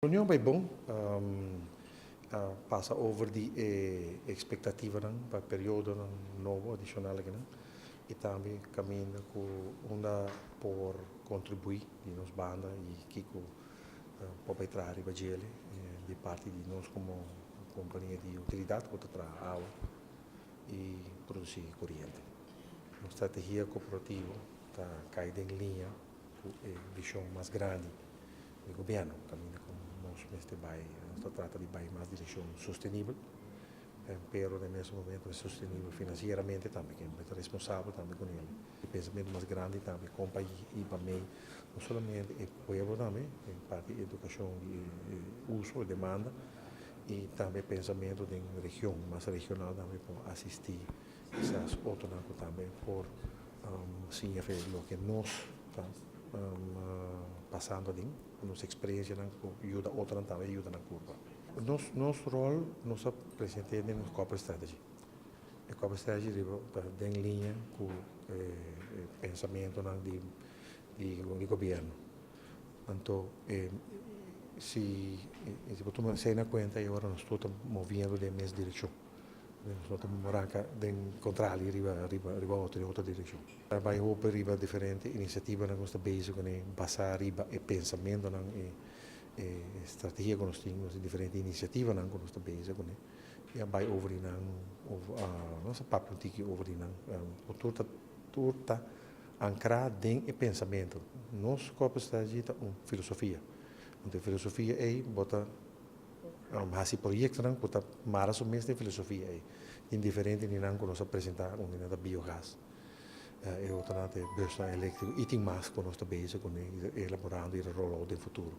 Reunião bem bom, passa over die expectativa para o período novo adicional aqui, e também caminha com onda por contribuir de nos banda e que pode entrar e vai de parte de nós como companhia de utilidade que está água e produzir corrente. A estratégia cooperativa está caída em linha com a visão mais grande do governo, caminha com nós trata de mais direção sustentável, pero no mesmo momento é sustentável financeiramente também, que é responsável também com ele. O pensamento mais grande também, com o país e para mim, não somente o povo também, em parte de educação e uso e demanda, e também pensamento de região, mais regional também, para assistir essas outras também, por sim, o que nós passando ali, nossa experiência ajuda outra também ajuda na curva. Nosso rol, nossa apresentamos no Corporate Strategy. A Corporate Strategy está em linha com o pensamento de governo. Então, se você se dá conta, agora nós estamos movendo na mesma direção. Nós estamos morando em contrário, arriba outra direção. Vai haver riba diferente iniciativa nós estamos bezig com passar riba e pensamento e estratégia que nós temos diferentes iniciativas nós estamos bezig com e vai over nossa papo tiki over tudo ancrado em pensamento. Nós como estratégia uma filosofia. Então filosofia é botar hasi proyecto nang puta mara so mes de filosofia é indiferente ni nang nós apresentar da biogás e outra de biosa elétrico e tem mais que nós está bezig com elaborando e rollout do futuro.